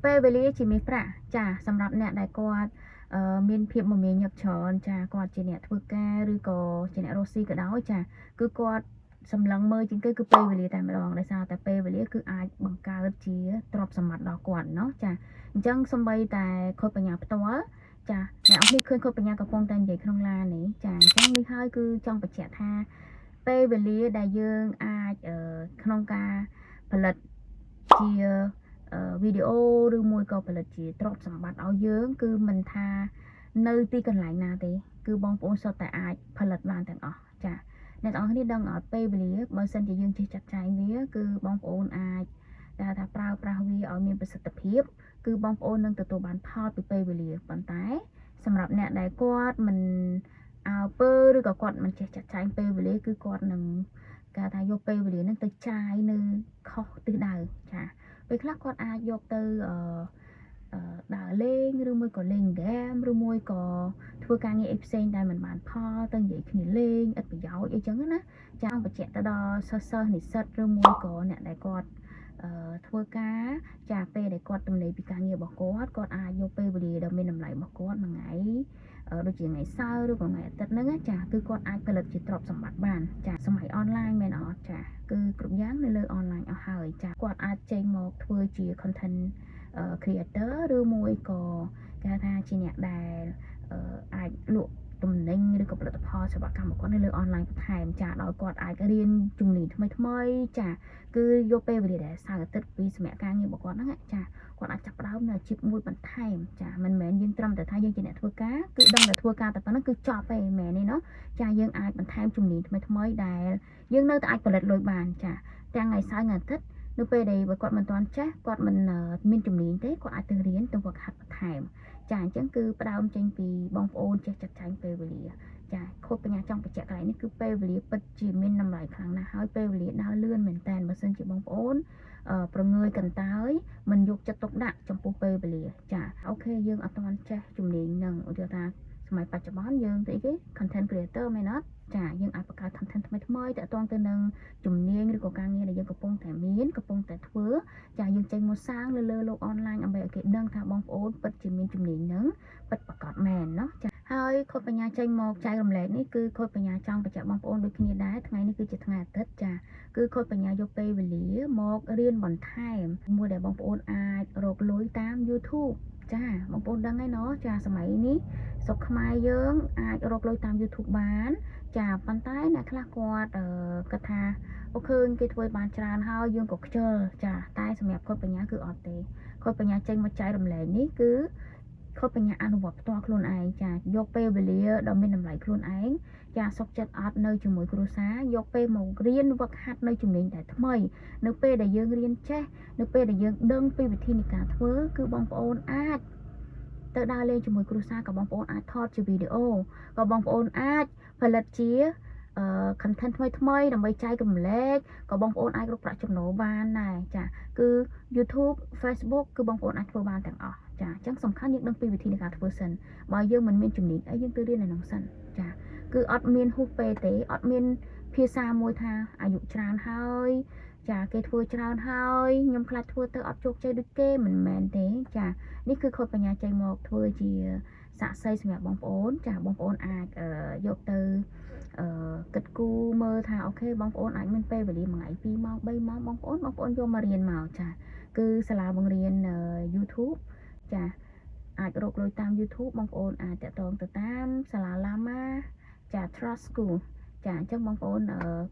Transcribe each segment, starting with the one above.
ពេលវេលាជាមាសប្រាក់ចាសម្រាប់អ្នកដែលគាត់មានភាពមមាញឹកច្រើនចាគាត់ជាអ្នកធ្វើការឬក៏ជាអ្នករស់ស៊ីក៏ដោយចាគឺគាត់សម្លឹងមើលជាងគេគឺពេលវេលាតែម្ដងដោយសារតែពេលវេលាគឺអាចបង្កើតជាទ្រព្យសម្បត្តិដល់គាត់เนาะចាអញ្ចឹងសំបីតែខូចបញ្ញាផ្ទាល់ចាអ្នកនរគ្នាឃើញខូចបញ្ញាកំពុងតែនិយាយក្នុងឡាននេះចាអញ្ចឹងនេះហើយគឺចង់បញ្ជាក់ថាពេលវេលាដែលយើងអាចក្នុងការផលិតជាវីដេអូឬមួយក៏ផលិតជាទ្រព្យសម្បត្តិឲ្យយើងគឺមិនថានៅទីកន្លែងណាទេគឺបងប្អូនសុទ្ធតែអាចផលិតបានទាំងអស់ចាអ្នកទាំងអស់គ្នាដឹងអត់ពេលវេលាបើសិនជាយើងចេះចាត់ចែងវាគឺបងប្អូនអាចថាប្រើប្រាស់វាឲ្យមានប្រសិទ្ធភាពគឺបងប្អូននឹងទទួលបានផលពីពេលវេលាប៉ុន្តែសម្រាប់អ្នកដែលគាត់មិនអើពើឬក៏គាត់មិនចេះចាត់ចែងពេលវេលាគឺគាត់នឹងគេថាយកពេលវេលានឹងទៅចាយនៅខុសទិសដៅចាពេលខ្លះគាត់អាចយកទៅដើរលេងឬមួយក៏លេងហ្គេមឬមួយក៏ធ្វើការងារអីផ្សេងដែលមិនបានផលទៅនិយាយគ្នាលេងឥតប្រយោជន៍អីចឹងណាចាបញ្ជាក់ទៅដល់សិស្សនិស្សិតឬមួយក៏អ្នកដែលគាត់ធ្វើការចាពេលដែលគាត់ទំនេរពីការងាររបស់គាត់អាចយកពេលវេលាដ៏មានតម្លៃរបស់គាត់មួយថ្ងៃដូចជាថ្ងៃសៅរ៍ឬក៏ថ្ងៃអាទិត្យហ្នឹងចាគឺគាត់អាចផលិតជាទ្រព្យសម្បត្តិបានចាសម័យអនឡាញមែនអត់ចាគឺគ្រប់យ៉ាងនៅលើអនឡាញអស់ហើយចាគាត់អាចចេញមកធ្វើជា content creator ឬមួយក៏គេថាជាអ្នកដែលអាចលក់ទំនិញឬក៏ផលិតផលសេវាកម្មរបស់គាត់នៅលើអនឡាញបន្ថែមចាដោយគាត់អាចរៀនជំនាញថ្មីចាគឺយកពេលវេលាដែលសៅរ៍អាទិត្យពីសម្រាប់ការងាររបស់គាត់ហ្នឹងចាគាត់អាចចាប់ផ្ដើមនៅអាជីពមួយបន្ថែមចាមិនមែនយើងត្រឹមតែថាយើងជាអ្នកធ្វើការគឺដឹងតែធ្វើការតែប៉ុណ្្នឹងគឺចប់ទេមែនទេเนาะចាយើងអាចបន្ថែមជំនាញថ្មីដែលយើងនៅតែអាចផលិតលុយបានចាទាំងថ្ងៃសៅរ៍ថ្ងៃអាទិត្យនៅពេលដែលគាត់មិនទាន់ចេះគាត់មិនមានជំនាញទេគាត់អាចទៅរៀនទៅហ្វឹកហាត់បន្ថែមចាអញ្ចឹងគឺផ្ដើមចេញពីបងប្អូនចេះចាត់ចែងពេលវេលាចាខូចបញ្ញាចង់បញ្ជាក់កន្លែងនេះគឺពេលវេលាពិតជាមានតម្លៃខ្លាំងណាស់ហើយពេលវេលាដើរលឿនមែនតើបើសិនជាបងប្អូនប្រងើយកន្តើយមិនយកចិត្តទុកដាក់ចំពោះពេលវេលាចាអូខេយើងអត់ទាន់ចេះជំនាញនឹងឧទាហរណ៍ថាសម័យបច្ចុប្បន្នយើងទៅអីគេ content creator មែនអត់ចាយើងអាចបង្កើត content ថ្មីតាក់ទងទៅនឹងជំនាញឬក៏ការងារដែលយើងកំពុងតែមានកំពុងតែធ្វើចាយើងចេញមកសាងលើលោកអនឡាញដើម្បីឲ្យគេដឹងថាបងប្អូនពិតជាមានជំនាញនឹងពិតប្រាកដមែនเนาะចាហើយខុសបញ្ញាចេញមកចែករំលែកនេះគឺខុសបញ្ញាចង់បញ្ជាក់បងប្អូនដូចគ្នាដែរថ្ងៃនេះគឺជាថ្ងៃអាទិត្យចាគឺខុសបញ្ញាយកពេលវេលាមករៀនបន្ថែមមួយដែលបងប្អូនអាចរកលុយតាម YouTube ចាបងប្អូនដឹងហើយเนาะចាសម័យនេះស្រុកខ្មែរយើងអាចរកលុយតាម YouTube បានចាប៉ុន្តែអ្នកខ្លះគាត់គាត់ថាអូឃើញគេធ្វើបានច្រើនហើយយើងក៏ខ្ជិលចាតែសម្រាប់គាត់បញ្ញាគឺអត់ទេគាត់បញ្ញាចេញមកចែករំលែកនេះគឺគាត់បញ្ញាអនុវត្តផ្ទាល់ខ្លួនឯងចាយកពេលវេលាដ៏មានតម្លៃខ្លួនឯងចាសុខចិត្តអត់នៅជាមួយគ្រួសារយកពេលមករៀនវឹកហាត់នៅជំនាញតែថ្មីនៅពេលដែលយើងរៀនចេះនៅពេលដែលយើងដឹងពីវិធីនៃការធ្វើគឺបងប្អូនអាចទៅដើរលេងជាមួយគ្រួសារក៏បងប្អូនអាចថតជាវីដេអូក៏បងប្អូនអាចផលិតជាcontent ថ្មីដើម្បីចែករំលែកក៏បងប្អូនអាចរកប្រាក់ចំណូលបានដែរចាគឺ YouTube Facebook គឺបងប្អូនអាចធ្វើបានទាំងអស់ចាអញ្ចឹងសំខាន់យើងដឹងពីវិធីនៃការធ្វើសិនបើយើងមិនមានជំនាញអីយើងទៅរៀននៅក្នុងសិនចាគឺអត់មានហួសពេលទេអត់មានភាសាមួយថាអាយុច្រើនហើយចាគេធ្វើច្រើនហើយខ្ញុំខ្លាចធ្វើទៅអត់ជោគជ័យដូចគេមិនមែនទេចានេះគឺខុសបញ្ញាចេញមកធ្វើជាសាក្សីសម្រាប់បងប្អូនចាបងប្អូនអាចយកទៅគិតគូរមើលថាអូខេបងប្អូនអាចមានពេលវេលាមួយថ្ងៃ2ម៉ោង3ម៉ោងបងប្អូនយកមករៀនមកចាគឺសាលាបង្រៀនYouTube ចាអាចរកលុយតាម YouTube បងប្អូនអាចតាក់ទងទៅតាមសាលា Lama ចា Trust School ចាអញ្ចឹងបងប្អូន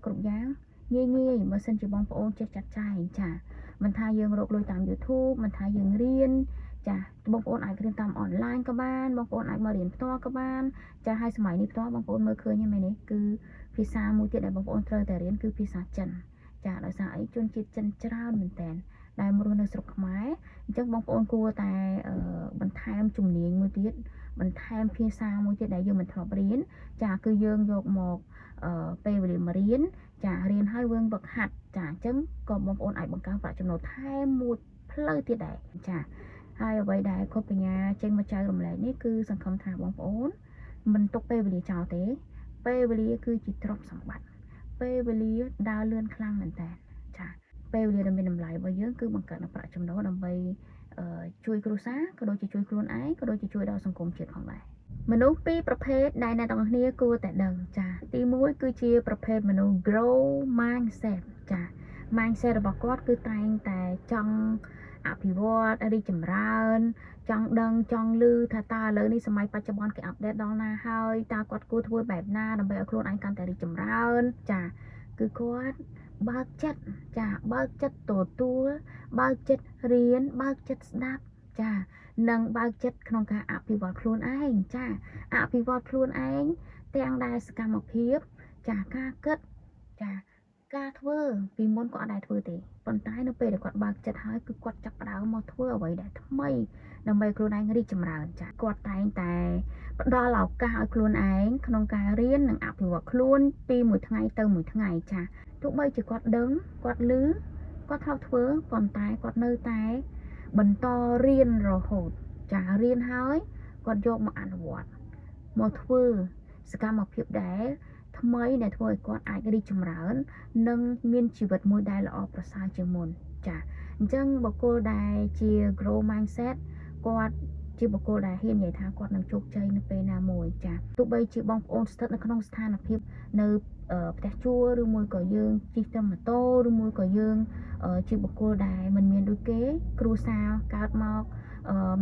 គ្រប់យ៉ាងងាយបើសិនជាបងប្អូនចេះចាត់ចែងចាមិនថាយើងរកលុយតាម YouTube មិនថាយើងរៀនចាបងប្អូនអាចរៀនតាមអនឡាញក៏បានបងប្អូនអាចមករៀនផ្ទាល់ក៏បានចាហើយសម័យនេះផ្ទាល់បងប្អូនមើលឃើញហ្នឹងមែនទេគឺភាសាមួយទៀតដែលបងប្អូនត្រូវតែរៀនគឺភាសាចិនចាដោយសារអីជនជាតិចិនច្រើនមែនតើដែលមករស់នៅស្រុកខ្មែរអញ្ចឹងបងប្អូនគួរតែបន្ថែមជំនាញមួយទៀតបន្ថែមភាសាមួយទៀតដែលយើងមិនធ្លាប់រៀនចាគឺយើងយកមកពេលវេលាមករៀនចារៀនហើយយើងវឹកហាត់ចាអញ្ចឹងក៏បងប្អូនអាចបង្កើនប្រាក់ចំណូលថែមមួយផ្លូវទៀតដែរចាហើយអ្វីដែលខុសបញ្ញាចេញមកចែករំលែកនេះគឺសង្ឃឹមថាបងប្អូនមិនទុកពេលវេលាចោលទេពេលវេលាគឺជាទ្រព្យសម្បត្តិពេលវេលាដើរលឿនខ្លាំងមែនតើចាពេលវេលាដ៏មានតម្លៃរបស់យើងគឺបង្កើតនូវប្រាក់ចំណូលដើម្បី ជួយគ្រួសារក៏ដូចជាជួយខ្លួនឯងក៏ដូចជាជួយដល់សង្គមជាតិផងដែរមនុស្សពីរប្រភេទដែលអ្នកទាំងអស់គ្នាគួរតែដឹងចាទី1គឺជាប្រភេទមនុស្ស grow mindset ចា mindset របស់គាត់គឺតែងតែចង់អភិវឌ្ឍរីកចម្រើនចង់ដឹងចង់ឮថាតើឥឡូវនេះសម័យបច្ចុប្បន្នគេអាប់ដេតដល់ណាហើយតើគាត់គួរធ្វើបែបណាដើម្បីឲ្យខ្លួនឯងកាន់តែរីកចម្រើនចាគឺគាត់បើកចិត្តចាបើកចិត្តទទួលបើកចិត្តរៀនបើកចិត្តស្ដាប់ចានិងបើកចិត្តក្នុងការអភិវឌ្ឍខ្លួនឯងចាអភិវឌ្ឍខ្លួនឯងទាំងដែលសកម្មភាពចាការគិតចាការធ្វើពីមុនក៏អត់ដែលធ្វើទេប៉ុន្តែនៅពេលដែលគាត់បើកចិត្តហើយគឺគាត់ចាប់ផ្ដើមមកធ្វើអ្វីដែលថ្មីដើម្បីខ្លួនឯងរីកចម្រើនចាគាត់តែងតែផ្ដល់ឱកាសឲ្យខ្លួនឯងក្នុងការរៀននិងអភិវឌ្ឍខ្លួនពីមួយថ្ងៃទៅមួយថ្ងៃចាទោះបីជាគាត់ដឹងគាត់ឮគាត់ធ្លាប់ធ្វើប៉ុន្តែគាត់នៅតែបន្តរៀនរហូតចារៀនហើយគាត់យកមកអនុវត្តមកធ្វើសកម្មភាពដែលថ្មីដែលធ្វើឲ្យគាត់អាចរីកចម្រើននិងមានជីវិតមួយដែលល្អប្រសើរជាងមុនចាអញ្ចឹងបុគ្គលដែលជា grow mindset គាត់ជាបុគ្គលដែលហ៊ាននិយាយថាគាត់នឹងជោគជ័យនៅពេលណាមួយចាទោះបីជាបងប្អូនស្ថិតនៅក្នុងស្ថានភាពនៅផ្ទះជួលឬមួយក៏យើងជិះត្រឹមម៉ូតូឬមួយក៏យើងជាបុគ្គលដែលមិនមានដូចគេគ្រួសារកើតមក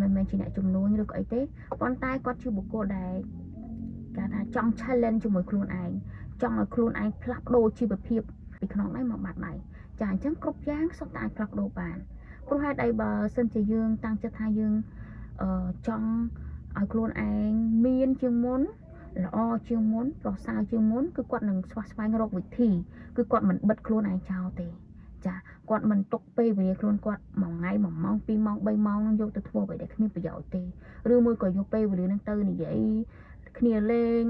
មិនមែនជាអ្នកជំនួញឬក៏អីទេប៉ុន្តែគាត់ជាបុគ្គលដែលគេថាចង់ challenge ជាមួយខ្លួនឯងចង់ឲ្យខ្លួនឯងផ្លាស់ប្ដូរជីវភាពពីក្នុងដៃមកបាត់ដៃចាអញ្ចឹងគ្រប់យ៉ាងសុទ្ធតែអាចផ្លាស់ប្ដូរបានព្រោះហេតុអីបើសិនជាយើងតាំងចិត្តថាយើងចង់ឲ្យខ្លួនឯងមានជាងមុនល្អជាងមុនប្រសើរជាងមុនគឺគាត់នឹងស្វែងរកវិធីគឺគាត់មិនបិទខ្លួនឯងចោលទេចាគាត់មិនទុកពេលវេលាខ្លួនគាត់មួយថ្ងៃ1ម៉ោង2ម៉ោង3ម៉ោងនឹងយកទៅធ្វើអ្វីដែលគ្មានប្រយោជន៍ទេឬមួយក៏យកពេលវេលានឹងទៅនិយាយគ្នាលេង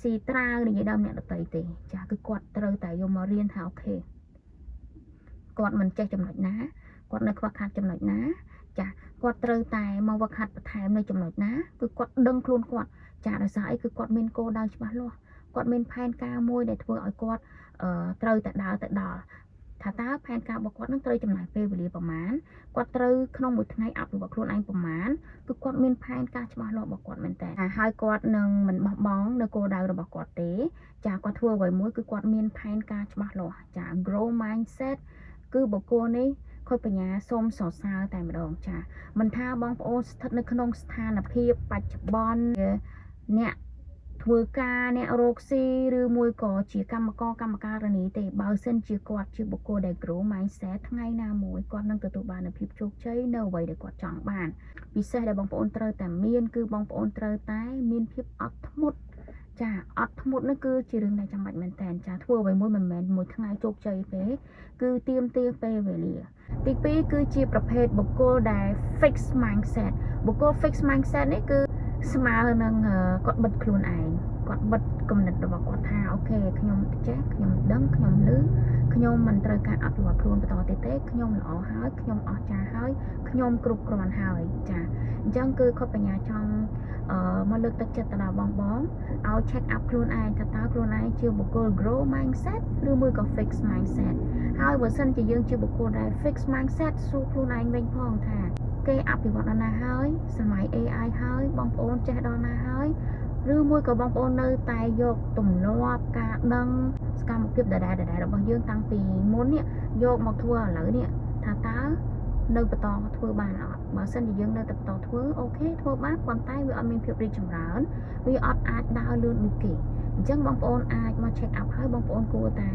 ស៊ីត្រាវនិយាយដល់អ្នកដទៃទេចាគឺគាត់ត្រូវតែយកមករៀនថាអូខេគាត់មិនចេះចំណុចណាគាត់នៅខ្វះខាតចំណុចណាចាគាត់ត្រូវតែមកវឹកហាត់បន្ថែមនៅចំណុចណាគឺគាត់ដឹងខ្លួនគាត់ចាដោយសារអីគឺគាត់មានគោលដៅច្បាស់លាស់គាត់មានផែនការមួយដែលធ្វើឲ្យគាត់ត្រូវតែដើរទៅដល់ថាតើផែនការរបស់គាត់នឹងត្រូវចំណាយពេលវេលាប្រមាណគាត់ត្រូវក្នុងមួយថ្ងៃអភិវឌ្ឍខ្លួនឯងប្រមាណគឺគាត់មានផែនការច្បាស់លាស់របស់គាត់មែនតើហើយគាត់នឹងមិនបោះបង់នៅគោលដៅរបស់គាត់ទេចាគាត់ធ្វើអ្វីមួយគឺគាត់មានផែនការច្បាស់លាស់ចា grow mindset គឺបុគ្គលនេះខូចបញ្ញាសូមសរសើរតែម្ដងចាមិនថាបងប្អូនស្ថិតនៅក្នុងស្ថានភាពបច្ចុប្បន្នអ្នកធ្វើការអ្នករកស៊ីឬមួយក៏ជាកម្មការនីទេបើសិនជាគាត់ជាបុគ្គលដែល grow mindset ថ្ងៃណាមួយគាត់នឹងទទួលបាននូវភាពជោគជ័យនៅអ្វីដែលគាត់ចង់បានពិសេសដែលបងប្អូនត្រូវតែមានគឺបងប្អូនត្រូវតែមានភាពអត់ធ្មត់ចាអត់ធ្មត់នោះគឺជារឿងដែលចាំបាច់មែនតើចាធ្វើអ្វីមួយមិនមែនមួយថ្ងៃជោគជ័យទេគឺទាមទារពេលវេលាទី2គឺជាប្រភេទបុគ្គលដែល fix mindset បុគ្គល fix mindset នេះគឺស្មើនឹងគាត់បិទខ្លួនឯងគាត់បិទគំនិតរបស់គាត់ថាអូខេខ្ញុំចេះខ្ញុំដឹងខ្ញុំឮខ្ញុំមិនត្រូវការអភិវឌ្ឍខ្លួនបន្តទៀតទេខ្ញុំល្អហើយខ្ញុំអស្ចារ្យហើយខ្ញុំគ្រប់គ្រាន់ហើយចាអញ្ចឹងគឺគាត់បញ្ញាចង់មកលើកទឹកចិត្តទៅដល់បងឲ្យ check up ខ្លួនឯងថាតើខ្លួនឯងជាបុគ្គល grow mindset ឬមួយក៏ fix mindset ហើយបើសិនជាយើងជាបុគ្គលដែល fix mindset សួរខ្លួនឯងវិញផងថាគេអភិវឌ្ឍដល់ណាហើយសម័យ AI ហើយបងប្អូនចេះដល់ណាហើយឬមួយក៏បងប្អូននៅតែយកទម្លាប់ការដឹងសកម្មភាពដដែលរបស់យើងតាំងពីមុននេះយកមកធ្វើឥឡូវនេះថាតើនៅបន្តធ្វើបានអត់បើសិនជាយើងនៅតែបន្តធ្វើអូខេធ្វើបានប៉ុន្តែវាអត់មានភាពរីកចម្រើនវាអត់អាចដើរលឿនដូចគេអញ្ចឹងបងប្អូនអាចមក check up ហើយបងប្អូនគួរតែ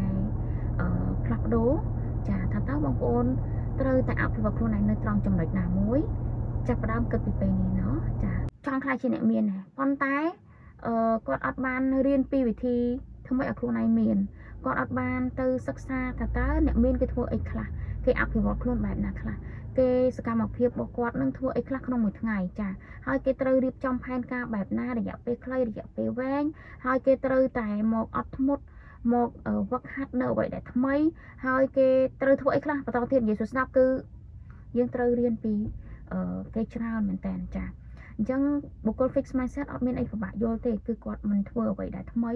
ផ្លាស់ប្ដូរចាថាតើបងប្អូនត្រូវតែអភិវឌ្ឍខ្លួនឯងនៅត្រង់ចំណុចណាមួយចាប់ផ្ដើមគិតពីពេលនេះណោះចាចង់ខ្លាចជាអ្នកមានដែរប៉ុន្តែគាត់អត់បានរៀនពីវិធីធ្វើម៉េចឲ្យខ្លួនឯងមានគាត់អត់បានទៅសិក្សាថាតើអ្នកមានគេធ្វើអីខ្លះគេអភិវឌ្ឍខ្លួនបែបណាខ្លះគេសកម្មភាពរបស់គាត់នឹងធ្វើអីខ្លះក្នុងមួយថ្ងៃចាហើយគេត្រូវរៀបចំផែនការបែបណារយៈពេលខ្លីរយៈពេលវែងហើយគេត្រូវតែមកអត់ធ្មត់មកវឹកហាត់នៅអ្វីដែលថ្មីហើយគេត្រូវធ្វើអីខ្លះបន្តទៀតនិយាយស្ដាប់គឺយើងត្រូវរៀនពីគេច្រើនមែនតើចាអញ្ចឹងបុគ្គល fix mindset អត់មានអីពិបាកយល់ទេគឺគាត់មិនធ្វើអ្វីដែលថ្មី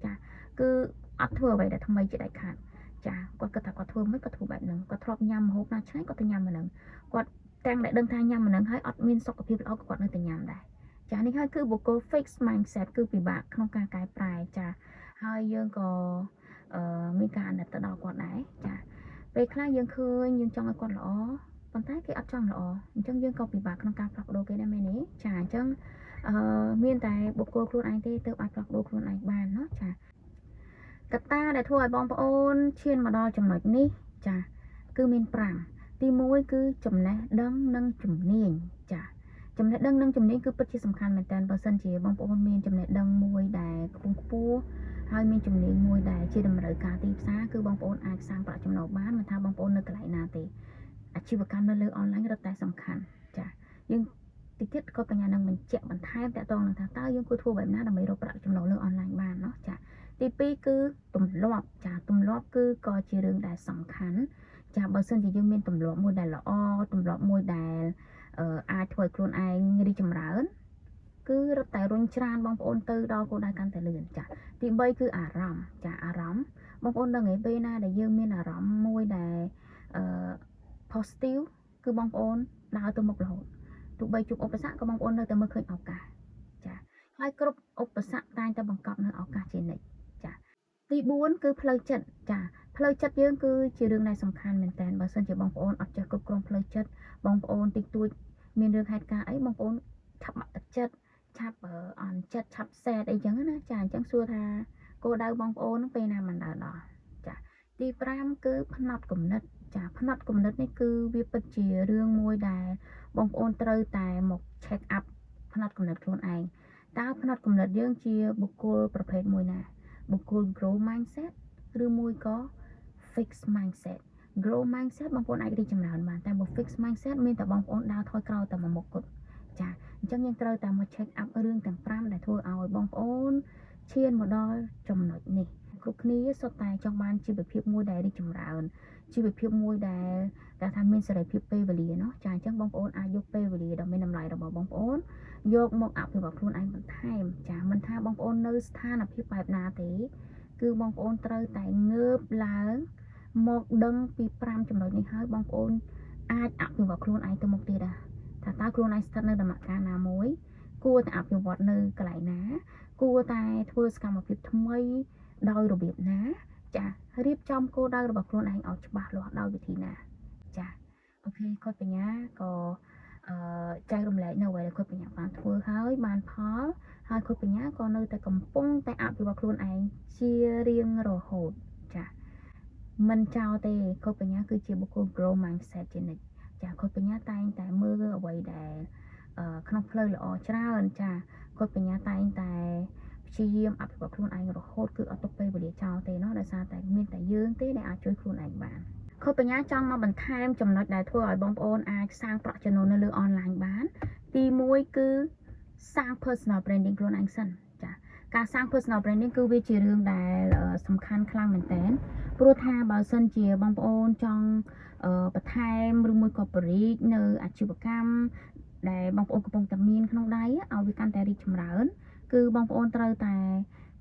ចាគឺអត់ធ្វើអ្វីដែលថ្មីជាដាច់ខាតចាគាត់គិតថាគាត់ធ្វើមិនគាត់ធ្វើបែបហ្នឹងគាត់ធ្លាប់ញ៉ាំម្ហូបណាឆ្ងាញ់គាត់ទៅញ៉ាំហ្នឹងគាត់ ទាំងដែលដឹងថាញ៉ាំមិននឹងហើយអត់មានសុខភាពល្អក៏គាត់នៅតែញ៉ាំដែរចានេះហើយគឺបុគ្គល fix mindset គឺពិបាកក្នុងការកែប្រែចាហើយយើងក៏មានការអាណិតទៅដល់គាត់ដែរចាពេលខ្លះយើងឃើញយើងចង់ឲ្យគាត់ល្អប៉ុន្តែគេអត់ចង់ល្អអញ្ចឹងយើងក៏ពិបាកក្នុងការផ្លាស់ប្ដូរគេដែរមែនទេចាអញ្ចឹងមានតែបុគ្គលខ្លួនឯងទេទើបអាចផ្លាស់ប្ដូរខ្លួនឯងបានเนาะចាកត្តាដែលធ្វើឲ្យបងប្អូនឈានមកដល់ចំណុចនេះចាគឺមាន5ទី1គឺចំណេះដឹងនិងជំនាញចាចំណេះដឹងនិងជំនាញគឺពិតជាសំខាន់មែនតើបើសិនជាបងប្អូនមានចំណេះដឹងមួយដែលខ្ពង់ខ្ពស់ហើយមានជំនាញមួយដែលជាតម្រូវការទីផ្សារគឺបងប្អូនអាចសាងប្រាក់ចំណូលបានមិនថាបងប្អូននៅកន្លែងណាទេអាជីវកម្មនៅលើអនឡាញរឹតតែសំខាន់ចាយើងតិចទៀតក៏បញ្ញានឹងបញ្ជាក់បន្ថែមតទៅនឹងថាតើយើងគួរធ្វើបែបណាដើម្បីរកប្រាក់ចំណូលលើអនឡាញបានเนาะចាទី2គឺទម្លាប់ចាទម្លាប់គឺក៏ជារឿងដែលសំខាន់ចាបើសិនជាយើងមានទម្លាប់មួយដែលល្អទម្លាប់មួយដែលអាចធ្វើឲ្យខ្លួនឯងរីកចម្រើនគឺរត់តែរុញច្រានបងប្អូនទៅដល់គោលដៅកាន់តែលឿនចាទី3គឺអារម្មណ៍ចាអារម្មណ៍បងប្អូនដឹងឯពេលណាដែលយើងមានអារម្មណ៍មួយដែលpositive គឺបងប្អូនដើរទៅមុខរហូតទោះបីជួបឧបសគ្គក៏បងប្អូននៅតែមើលឃើញឱកាសចាហើយគ្រប់ឧបសគ្គតែងតែបង្កប់នៅឱកាសជានិច្ចចាទី4គឺផ្លូវចិត្តចាផ្លូវចិត្តយើងគឺជារឿងដែលសំខាន់មែនតើបើសិនជាបងប្អូនអត់ចេះគ្រប់គ្រងផ្លូវចិត្តបងប្អូនតិចតួចមានរឿងហេតុការណ៍អីបងប្អូនឆាប់បាក់ទឹកចិត្តឆាប់អន់ចិត្តឆាប់សែតអីចឹងណាចាអញ្ចឹងសួរថាគោលដៅបងប្អូនពេលណាមិនដើរដល់ចាទី5គឺផ្នត់គំនិតចាផ្នត់គំនិតនេះគឺវាពិតជារឿងមួយដែលបងប្អូនត្រូវតែមក check up ផ្នត់គំនិតខ្លួនឯងតើផ្នត់គំនិតយើងជាបុគ្គលប្រភេទមួយណាបុគ្គល grow mindset ឬមួយក៏ fix mindset grow mindset បងប្អូនអាចរីកចម្រើនបានតែបើ fix mindset មានតែបងប្អូនដើរថយក្រោយតែមួយមុខគត់ចាអញ្ចឹងយើងត្រូវតែមក check up រឿងទាំង5ដែលធ្វើឲ្យបងប្អូនឈានមកដល់ចំណុចនេះគ្រប់គ្នាសុទ្ធតែចង់បានជីវភាពមួយដែលរីកចម្រើនជីវភាពមួយដែលគេថាមានសេរីភាពពេលវេលាเนาะចាអញ្ចឹងបងប្អូនអាចយកពេលវេលាដ៏មានតម្លៃរបស់បងប្អូនយកមកអភិវឌ្ឍខ្លួនឯងបន្ថែមចាមិនថាបងប្អូននៅស្ថានភាពបែបណាទេគឺបងប្អូនត្រូវតែងើបឡើងមកដឹងពី5ចំណុចនេះហើយបងប្អូនអាចអភិវឌ្ឍខ្លួនឯងទៅមុខទៀតដែរថាតើខ្លួនឯងស្ថិតនៅដំណាក់កាលណាមួយគួរតែអភិវឌ្ឍនៅកន្លែងណាគួរតែធ្វើសកម្មភាពថ្មីដោយរបៀបណាចារៀបចំគោលដៅរបស់ខ្លួនឯងឲ្យច្បាស់លាស់ដោយវិធីណាចាអូខេគាត់បញ្ញាក៏ចែករំលែកនៅអ្វីដែលគាត់បញ្ញាបានធ្វើហើយបានផលហើយគាត់បញ្ញាក៏នៅតែកំពុងតែអភិវឌ្ឍខ្លួនឯងជារៀងរហូតចាមិនចោលទេគាត់បញ្ញាគឺជាបុគ្គល grow mindset ជានិច្ចចាគាត់បញ្ញាតែងតែមើលអ្វីដែលក្នុងផ្លូវល្អច្រើនចាគាត់បញ្ញាតែងតែព្យាយាមអភិវឌ្ឍខ្លួនឯងរហូតគឺអត់ទុកពេលវេលាចោលទេเนาะដោយសារតែមានតែយើងទេដែលអាចជួយខ្លួនឯងបានគាត់បញ្ញាចង់មកបន្ថែមចំណុចដែលធ្វើឲ្យបងប្អូនអាចសាងប្រាក់ចំណូលនៅលើអនឡាញបានទី1គឺសាង personal branding ខ្លួនឯងសិនចាការសាង personal branding គឺវាជារឿងដែលសំខាន់ខ្លាំងមែនតើព្រោះថាបើសិនជាបងប្អូនចង់បន្ថែមឬមួយក៏បរិយានៅអាជីវកម្មដែលបងប្អូនកំពុងតែមានក្នុងដៃឲ្យវាកាន់តែរីកចម្រើនគឺបងប្អូនត្រូវតែ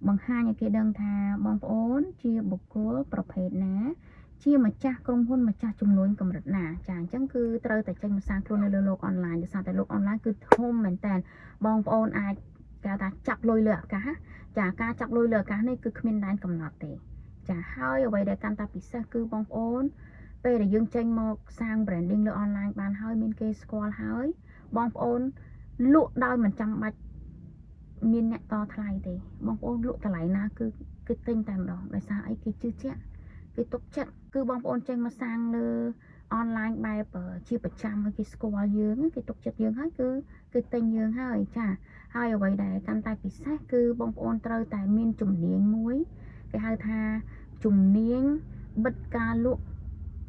បង្ហាញឲ្យគេដឹងថាបងប្អូនជាបុគ្គលប្រភេទណាជាម្ចាស់ក្រុមហ៊ុនម្ចាស់ចំនួនកម្រិតណាចាអញ្ចឹងគឺត្រូវតែចេញមកសាងខ្លួននៅលើโลกអនឡាញដោយសារតែโลกអនឡាញគឺធំមែនតើបងប្អូនអាចគេថាចាប់លុយលើអាកាសចាការចាប់លុយលើអាកាសនេះគឺគ្មានដែនកំណត់ទេចាហើយអ្វីដែលកាន់តែពិសេសគឺបងប្អូនពេលដែលយើងចេញមកសាង branding លើអនឡាញបានហើយមានគេស្គាល់ហើយបងប្អូនលក់ដោយមិនចាំបាច់មានអ្នកតថ្លៃទេបងប្អូនលក់តម្លៃណាគឺទិញតែម្ដងដោយសារអីគេជឿជាក់គេទុកចិត្តគឺបងប្អូនចេញមកសាងលើអនឡាញបែបជាប្រចាំហើយគេស្គាល់យើងគេទុកចិត្តយើងហើយគឺទិញយើងហើយចាហើយអ្វីដែលកាន់តែពិសេសគឺបងប្អូនត្រូវតែមានជំនាញមួយគេហៅថាជំនាញបិទការលក់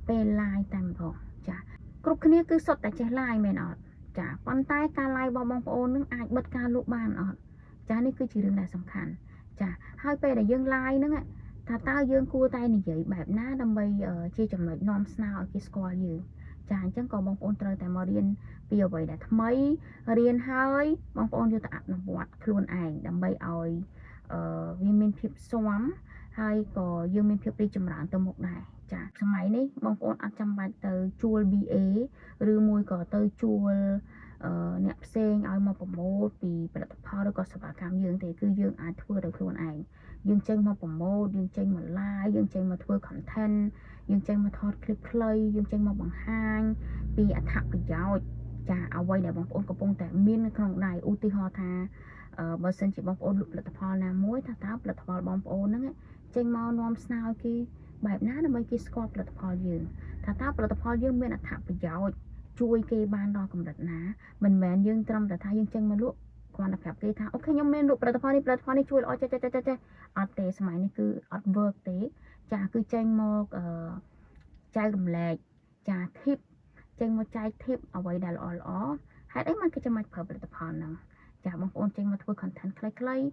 ពេល live តែម្ដងចាគ្រប់គ្នាគឺសុទ្ធតែចេះ live មែនអត់ចាប៉ុន្តែការ live របស់បងប្អូននឹងអាចបិទការលក់បានអត់ចានេះគឺជារឿងដែលសំខាន់ចាហើយពេលដែលយើង live ហ្នឹងថាតើយើងគួរតែនិយាយបែបណាដើម្បីជាចំណុចនាំស្នើឲ្យគេស្គាល់យើងចាអញ្ចឹងក៏បងប្អូនត្រូវតែមករៀនពីអ្វីដែលថ្មីរៀនហើយបងប្អូនយកទៅអនុវត្តខ្លួនឯងដើម្បីឲ្យវាមានភាពស៊ាំហើយក៏យើងមានភាពរីកចម្រើនទៅមុខដែរ ចាសម័យនេះបងប្អូនអត់ចាំបាច់ទៅជួល BA ឬមួយក៏ទៅជួលអ្នកផ្សេងឲ្យមកប្រម៉ូទពីផលិតផលឬក៏សេវាកម្មយើងទេគឺយើងអាចធ្វើដោយខ្លួនឯងយើងចេញមកប្រម៉ូទយើងចេញមក live យើងចេញមកធ្វើ content យើងចេញមកថត clip ខ្លីយើងចេញមកបង្ហាញពីអត្ថប្រយោជន៍ចាអ្វីដែលបងប្អូនកំពុងតែមាននៅក្នុងដៃឧទាហរណ៍ថាបើសិនជាបងប្អូនលក់ផលិតផលណាមួយថាតើផលិតផលបងប្អូនហ្នឹងចេញមកនាំស្នើគេបែបណាដើម្បីគេស្គាល់ផលិតផលយើងថាតើផលិតផលយើងមានអត្ថប្រយោជន៍ជួយគេបានដល់កម្រិតណាមិនមែនយើងត្រឹមតែថាយើងចេញមកលក់គ្រាន់តែប្រាប់គេថាអូខេខ្ញុំមានលក់ផលិតផលនេះជួយល្អចេះអត់ទេសម័យនេះគឺអត់ work ទេចាគឺចេញមកចែករំលែកចា tip ចេញមកចែក tip អ្វីដែលល្អហេតុអីមិនគេចាំបាច់ប្រើផលិតផលហ្នឹងចាបងប្អូនចេញមកធ្វើ content ខ្លីៗ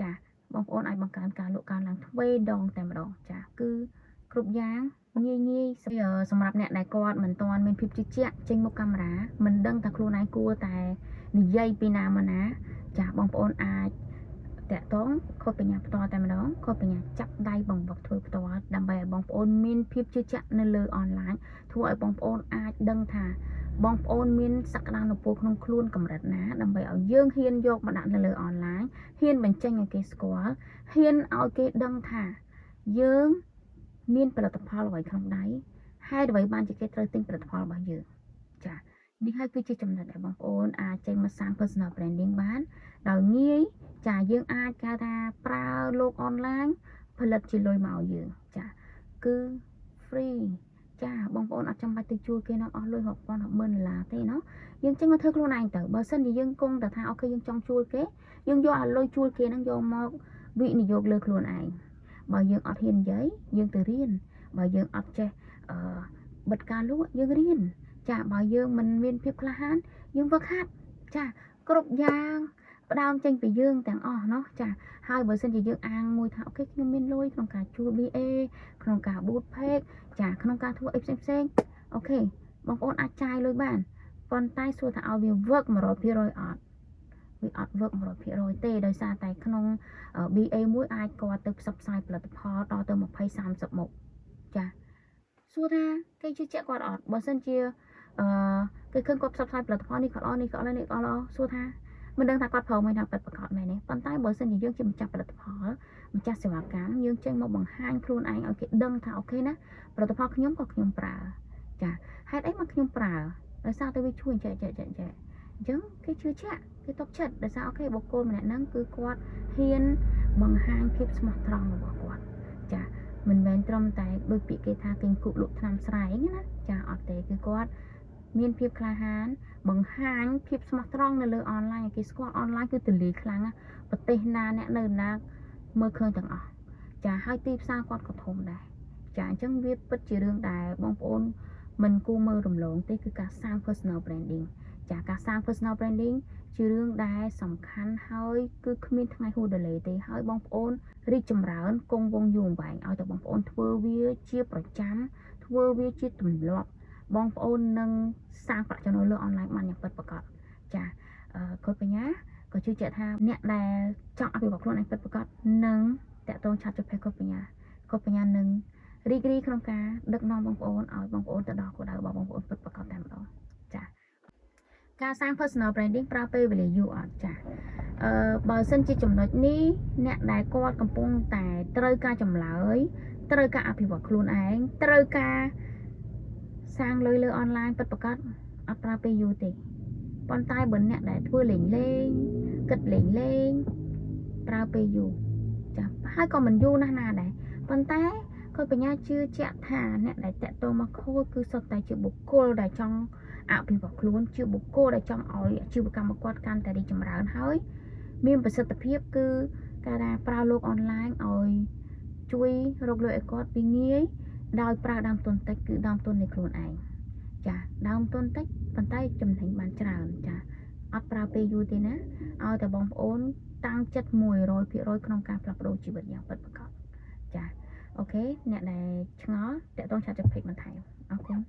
ចាបងប្អូនអាចបង្កើនការលក់កើនឡើងទ្វេដងតែម្ដងចាគឺគ្រប់យ៉ាងងាយសម្រាប់អ្នកដែលគាត់មិនទាន់មានភាពជឿជាក់ចេញមកកាមេរ៉ាមិនដឹងថាខ្លួនឯងគួរតែនិយាយពីណាមកណាចាបងប្អូនអាចតាក់ទងខុសបញ្ញាផ្ទាល់តែម្ដងខុសបញ្ញាចាប់ដៃបង្វឹកធ្វើផ្ទាល់ដើម្បីឲ្យបងប្អូនមានភាពជឿជាក់នៅលើអនឡាញធ្វើឲ្យបងប្អូនអាចដឹងថាបងប្អូនមានសក្តានុពលក្នុងខ្លួនកម្រិតណាដើម្បីឲ្យយើងហ៊ានយកមកដាក់នៅលើអនឡាញហ៊ានបញ្ចេញឲ្យគេស្គាល់ហ៊ានឲ្យគេដឹងថាយើងមានផលិតផលអ្វីក្នុងដៃហើយអ្វីបានជាគេត្រូវទិញផលិតផលរបស់យើងចានេះហើយគឺជាចំណុចដែលបងប្អូនអាចចេញមកសាង personal branding បានដោយងាយចាយើងអាចគេថាប្រើលោកអនឡាញផលិតជាលុយមកឲ្យយើងចាគឺ free ចាបងប្អូនអត់ចាំបាច់ទៅជួលគេនោះអស់លុយរាប់ពាន់រាប់ម៉ឺនដុល្លារទេណាយើងចេញមកធ្វើខ្លួនឯងទៅបើសិនជាយើងគង់តែថាអូខេយើងចង់ជួលគេយើងយកអាលុយជួលគេហ្នឹងយកមកវិនិយោគលើខ្លួនឯងបើយើងអត់ហ៊ាននិយាយយើងទៅរៀនបើយើងអត់ចេះបិទការលក់យើងរៀនចាបើយើងមិនមានភាពក្លាហានយើងវឹកហាត់ចាគ្រប់យ៉ាងផ្ដើមចេញពីយើងទាំងអស់เนาะចាហើយបើសិនជាយើងអាងមួយថាអូខេខ្ញុំមានលុយក្នុងការជួល BA ក្នុងការបូត page ចាក្នុងការធ្វើអីផ្សេងអូខេបងប្អូនអាចចាយលុយបានប៉ុន្តែសួរថាឲ្យវា work 100%អត់វាអត់ work 100%ទេដោយសារតែក្នុង BA មួយអាចគាត់ទៅផ្សព្វផ្សាយផលិតផលដល់ទៅ20 30មុខចាសួរថាគេជឿជាក់គាត់អត់បើសិនជាគេឃើញគាត់ផ្សព្វផ្សាយផលិតផលនេះគាត់ល្អនេះគាត់ល្អសួរថាមិនដឹងថាគាត់ប្រើមិនថាពិតប្រាកដមែនទេប៉ុន្តែបើសិនជាយើងជាម្ចាស់ផលិតផលម្ចាស់សេវាកម្មយើងចេញមកបង្ហាញខ្លួនឯងឲ្យគេដឹងថាអូខេណាផលិតផលខ្ញុំក៏ខ្ញុំប្រើចាហេតុអីមកខ្ញុំប្រើដោយសារតែវាជួយចែកអញ្ចឹងគេជឿជាក់គេទុកចិត្តដោយសារអូខេបុគ្គលម្នាក់ហ្នឹងគឺគាត់ហ៊ានបង្ហាញភាពស្មោះត្រង់របស់គាត់ចាមិនមែនត្រឹមតែដូចពាក្យគេថាគេគូលក់ថ្នាំស្រែងណាចាអត់ទេគឺគាត់មានភាពក្លាហានបង្ហាញភាពស្មោះត្រង់នៅលើអនឡាញគេស្គាល់អនឡាញគឺទលាយខ្លាំងណាប្រទេសណាអ្នកនៅណាមើលឃើញទាំងអស់ចាហើយទីផ្សារគាត់ក៏ធំដែរចាអញ្ចឹងវាពិតជារឿងដែលបងប្អូនមិនគួរមើលរំលងទេគឺការសាង personal branding ចាការសាង personal branding ជារឿងដែលសំខាន់ហើយគឺគ្មានថ្ងៃហួសដលេទេហើយបងប្អូនរីកចម្រើនគង់វង្សយូរអង្វែងឲ្យតែបងប្អូនធ្វើវាជាប្រចាំធ្វើវាជាទម្លាប់បងប្អូននឹងសាងប្រាក់ចំណូលលើអនឡាញបានយ៉ាងពិតប្រាកដចាគាត់បញ្ញាក៏ជឿជាក់ថាអ្នកដែលចង់អភិវឌ្ឍខ្លួនឯងពិតប្រាកដនឹងតាក់ទងឆាតជប៉ុនគាត់បញ្ញានឹងរីករាយក្នុងការដឹកនាំបងប្អូនឲ្យបងប្អូនទៅដល់គោលដៅរបស់បងប្អូនពិតប្រាកដតែម្ដងចាការសាង personal branding ប្រើពេលវេលាយូរអត់ចាបើសិនជាចំណុចនេះអ្នកដែលគាត់កំពុងតែត្រូវការចម្លើយត្រូវការអភិវឌ្ឍខ្លួនឯងត្រូវការសាងលុយលើអនឡាញពិតប្រាកដអត់ប្រើពេលយូរទេប៉ុន្តែបើអ្នកដែលធ្វើលេងគិតលេងប្រើពេលយូរចាហើយក៏មិនយូរណាស់ណាដែរប៉ុន្តែគាត់បញ្ញាជឿជាក់ថាអ្នកដែលតាក់ទងមកខូចគឺសុទ្ធតែជាបុគ្គលដែលចង់អភិវឌ្ឍខ្លួនជាបុគ្គលដែលចង់ឲ្យអាជីវកម្មរបស់គាត់កាន់តែរីកចម្រើនហើយមានប្រសិទ្ធភាពគឺការប្រើលោកអនឡាញឲ្យជួយរកលុយឲ្យគាត់ពីងាយដោយប្រើដើមទុនតិចគឺដើមទុននៃខ្លួនឯងចាដើមទុនតិចប៉ុន្តែចំណេញបានច្រើនចាអត់ប្រើពេលយូរទេណាឲ្យតែបងប្អូនតាំងចិត្ត 100% ក្នុងការផ្លាស់ប្ដូរជីវិតយ៉ាងពិតប្រាកដចាអូខេអ្នកដែលឆ្ងល់តាក់ទងឆាតជប៉ុនបន្ថែមអរគុណ